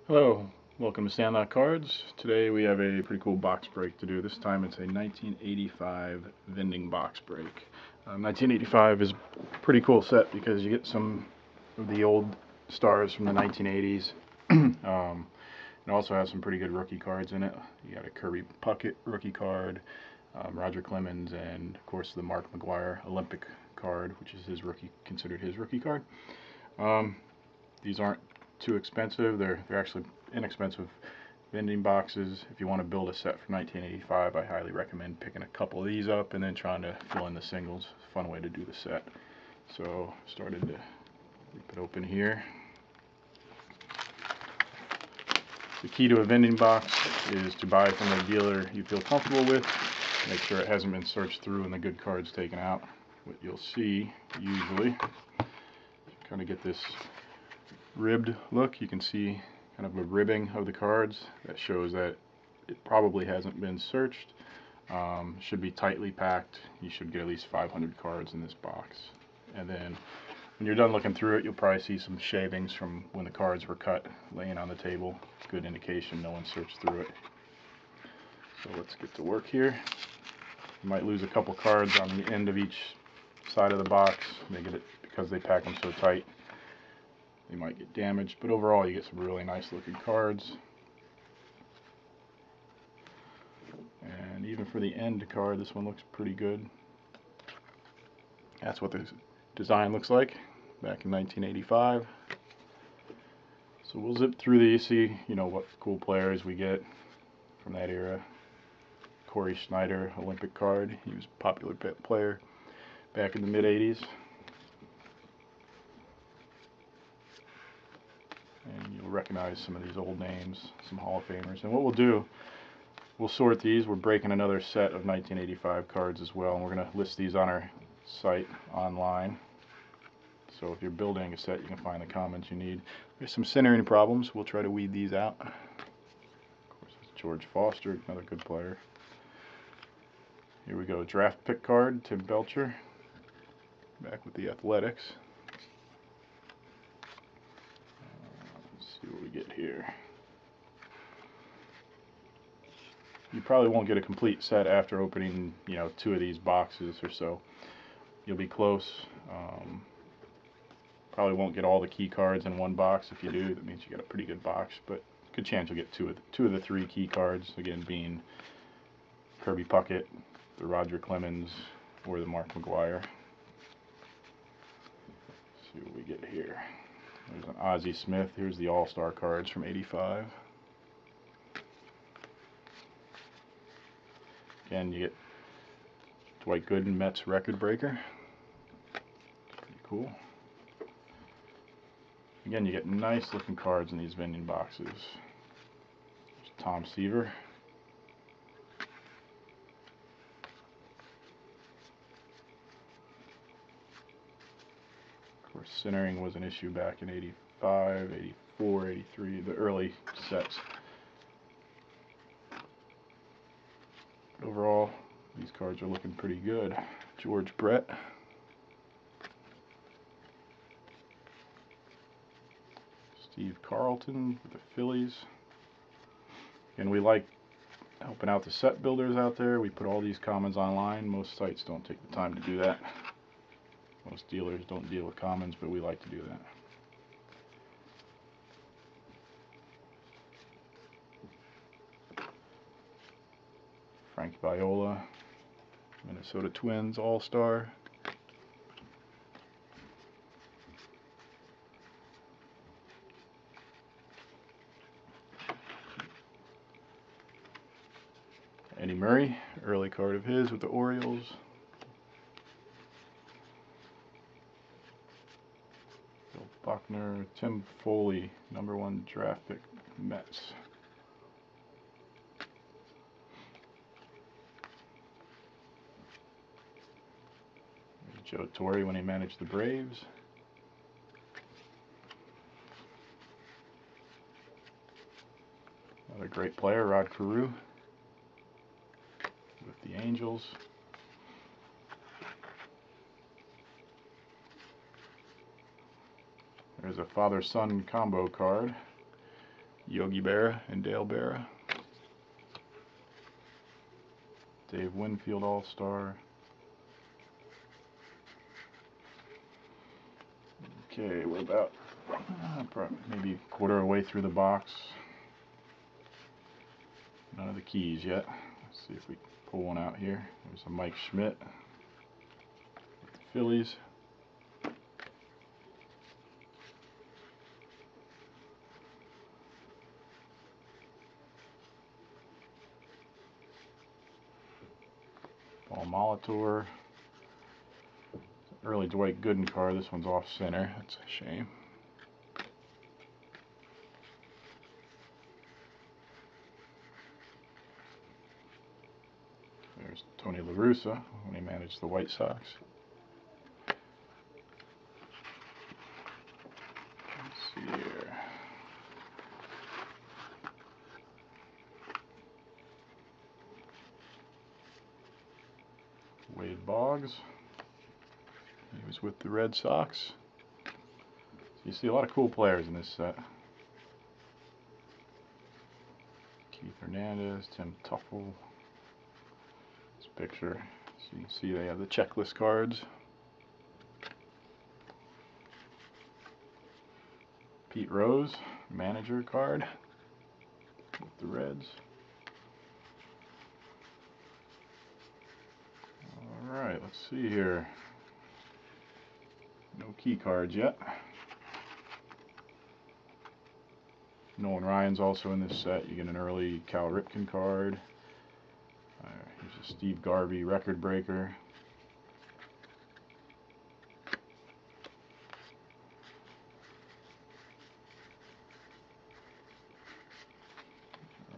Hello, welcome to Sandlot Cards. Today we have a pretty cool box break to do. This time it's a 1985 Vending box break. 1985 is a pretty cool set because you get some of the old stars from the 1980s. It also has some pretty good rookie cards in it. You got a Kirby Puckett rookie card, Roger Clemens, and of course the Mark McGwire Olympic card, which is considered his rookie card. Um, these aren't too expensive. They're actually inexpensive vending boxes. If you want to build a set for 1985, I highly recommend picking a couple of these up and then trying to fill in the singles. Fun way to do the set. So started to rip it open here. The key to a vending box is to buy from a dealer you feel comfortable with. Make sure it hasn't been searched through and the good cards taken out. What you'll see usually, kind of get this ribbed look. You can see kind of a ribbing of the cards that shows that it probably hasn't been searched. Should be tightly packed. You should get at least 500 cards in this box. And then when you're done looking through it, you'll probably see some shavings from when the cards were cut laying on the table. Good indication no one searched through it. So let's get to work here. You might lose a couple cards on the end of each side of the box. Because they pack them so tight. They might get damaged, but overall you get some really nice looking cards. And even for the end card, this one looks pretty good. That's what the design looks like back in 1985. So we'll zip through these, see what cool players we get from that era. Corey Schneider, Olympic card. He was a popular player back in the mid-80s. And you'll recognize some of these old names, some Hall of Famers. And what we'll do, we'll sort these. We're breaking another set of 1985 cards as well, and we're going to list these on our site online. So if you're building a set, you can find the comments you need. There's some centering problems. We'll try to weed these out. Of course, it's George Foster, another good player. Here we go, draft pick card, Tim Belcher, back with the Athletics. Let's see what we get here. You probably won't get a complete set after opening, two of these boxes or so. You'll be close. Probably won't get all the key cards in one box. If you do, that means you got a pretty good box, but good chance you'll get two of the three key cards, again being Kirby Puckett, the Roger Clemens, or the Mark McGwire. Let's see what we get here. There's an Ozzie Smith. Here's the All-Star cards from '85. Again, you get Dwight Gooden, Mets record breaker. Pretty cool. Again, you get nice looking cards in these vending boxes. There's Tom Seaver. Of course, centering was an issue back in '85, '84, '83, the early sets. But overall, these cards are looking pretty good. George Brett. Steve Carlton with the Phillies. And we like helping out the set builders out there. We put all these commons online. Most sites don't take the time to do that. Most dealers don't deal with commons, but we like to do that. Frank Viola, Minnesota Twins All-Star. Eddie Murray, early card of his with the Orioles. Bill Buckner, Tim Foley, #1 draft pick, Mets. Joe Torre when he managed the Braves. Another great player, Rod Carew with the Angels. There's a father-son combo card. Yogi Berra and Dale Berra. Dave Winfield All-Star. Okay, we're about maybe a quarter of the way through the box. None of the keys yet. Let's see if we can pull one out here. There's a Mike Schmidt with the Phillies. Paul Molitor. Early Dwight Gooden card. This one's off center. That's a shame. There's Tony La Russa when he managed the White Sox. Let's see here. Wade Boggs. He was with the Red Sox. So you see a lot of cool players in this set. Keith Hernandez, Tim Tuffle. This picture, so you can see they have the checklist cards. Pete Rose, manager card with the Reds. Alright, let's see here. No key cards yet. Nolan Ryan's also in this set. You get an early Cal Ripken card. Here's a Steve Garvey record breaker.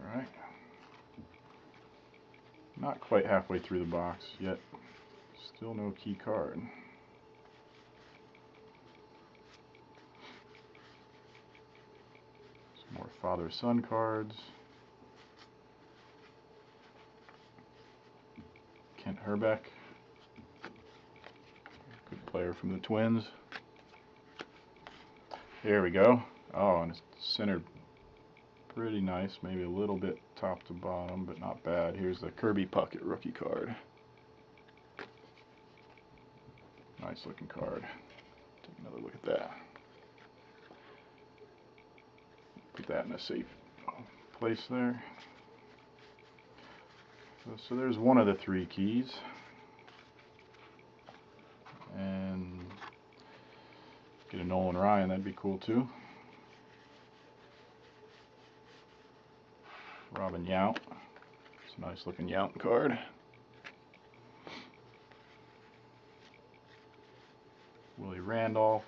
Alright. Not quite halfway through the box yet. Still no key card. Some more father-son cards. Kent Herbeck. Good player from the Twins. There we go. Oh, and it's centered pretty nice. Maybe a little bit top to bottom, but not bad. Here's the Kirby Puckett rookie card. Nice looking card. Take another look at that. Put that in a safe place there. So there's one of the three keys. And get a Nolan Ryan, that'd be cool too. Robin Yount. It's a nice looking Yount card. Willie Randolph.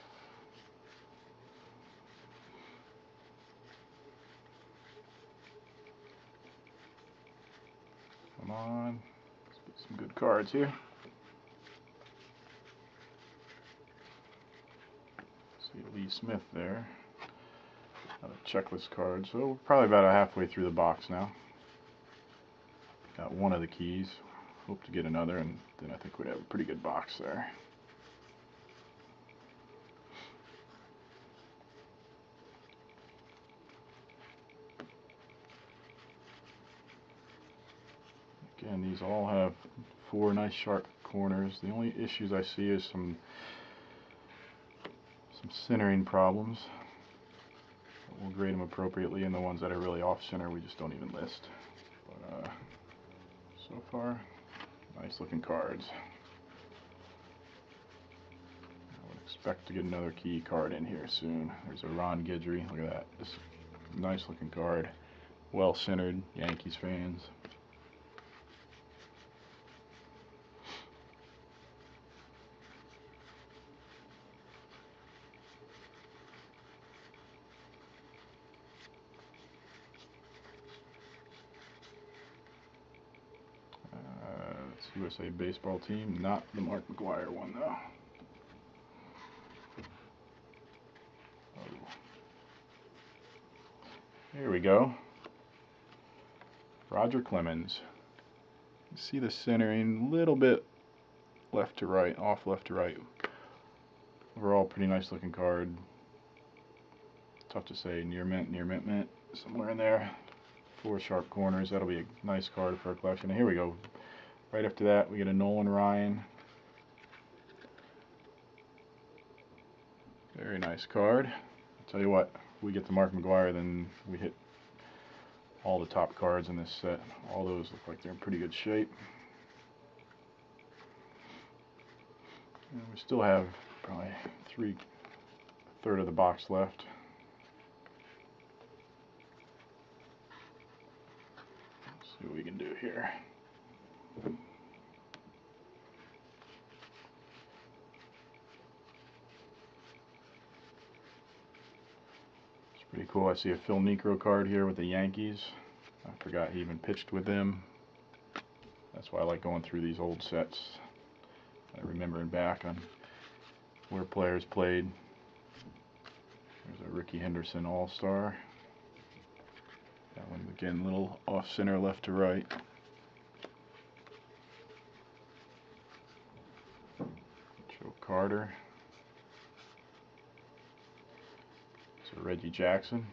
Come on. Let's get some good cards here. See Lee Smith there. Another checklist card. So we're probably about halfway through the box now. Got one of the keys. Hope to get another, and then I think we'd have a pretty good box there. Again, these all have four nice sharp corners. The only issues I see is some centering problems. We'll grade them appropriately, and the ones that are really off center we just don't even list. But so far, nice looking cards. I would expect to get another key card in here soon. There's a Ron Guidry. Look at that. This nice looking card. Well centered, Yankees fans. USA baseball team, not the Mark McGwire one though. Oh. Here we go. Roger Clemens. You see the centering a little bit left to right, off left to right. Overall, pretty nice looking card. tough to say. Near mint, mint, somewhere in there. 4 sharp corners. That'll be a nice card for our collection. And here we go. Right after that, we get a Nolan Ryan. Very nice card. I'll tell you what, if we get the Mark McGwire, then we hit all the top cards in this set. All those look like they're in pretty good shape. And we still have probably 1/3 of the box left. Let's see what we can do here. It's pretty cool. I see a Phil Niekro card here with the Yankees. I forgot he even pitched with them. That's why I like going through these old sets. Remembering back on where players played. There's a Ricky Henderson All-Star. That one again, a little off center, left to right. Joe Carter. So Reggie Jackson,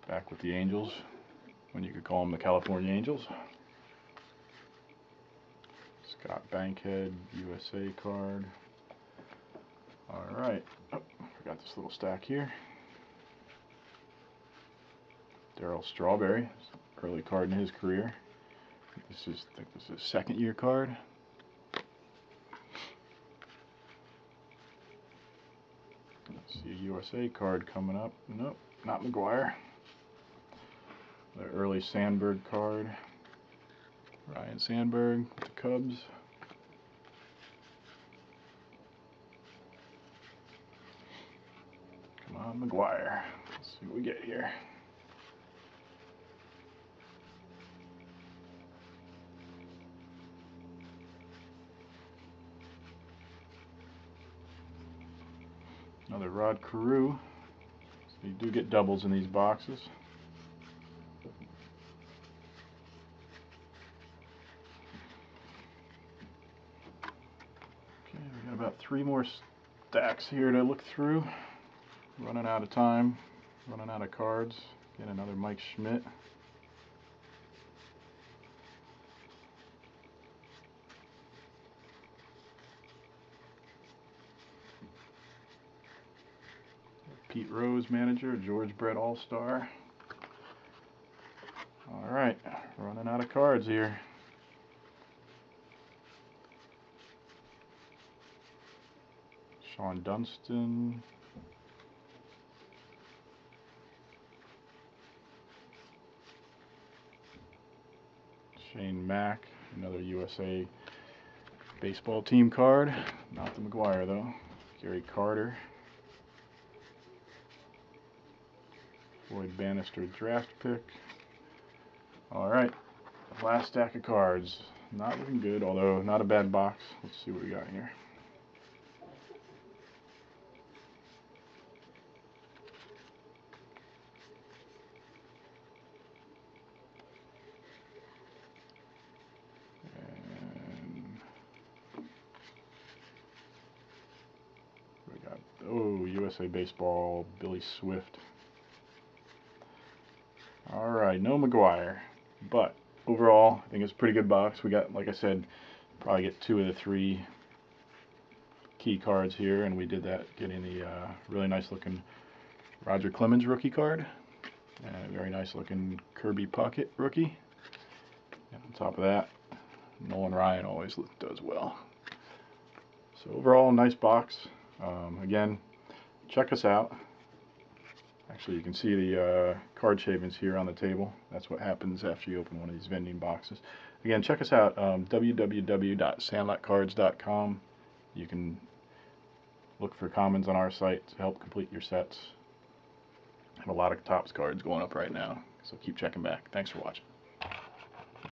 back with the Angels, when you could call them the California Angels. Scott Bankhead, USA card. Alright, oh, forgot this little stack here. Darryl Strawberry, early card in his career. I think this is his second year card. Let's see a USA card coming up. Nope, not McGwire. The early Sandberg card. Ryan Sandberg with the Cubs. Come on, McGwire. Let's see what we get here. Another Rod Carew. So you do get doubles in these boxes. Okay, we got about 3 more stacks here to look through. Running out of time, running out of cards. Get another Mike Schmidt. Pete Rose manager, George Brett All-Star. Alright, running out of cards here. Sean Dunston. Shane Mack, another USA baseball team card. Not the McGwire though. Gary Carter. Floyd Bannister draft pick. Alright, last stack of cards. Not looking good, although not a bad box. Let's see what we got here. Oh, USA Baseball, Billy Swift. Alright, no McGwire. But overall, I think it's a pretty good box. We got, like I said, probably get 2 of the 3 key cards here, and we did that getting the really nice looking Roger Clemens rookie card. And a very nice looking Kirby Puckett rookie. And on top of that, Nolan Ryan always does well. So overall, nice box. Again, check us out. Actually, you can see the card shavings here on the table. That's what happens after you open one of these vending boxes. Again, check us out, www.sandlotcards.com. You can look for commons on our site to help complete your sets. Have a lot of Topps cards going up right now, so keep checking back. Thanks for watching.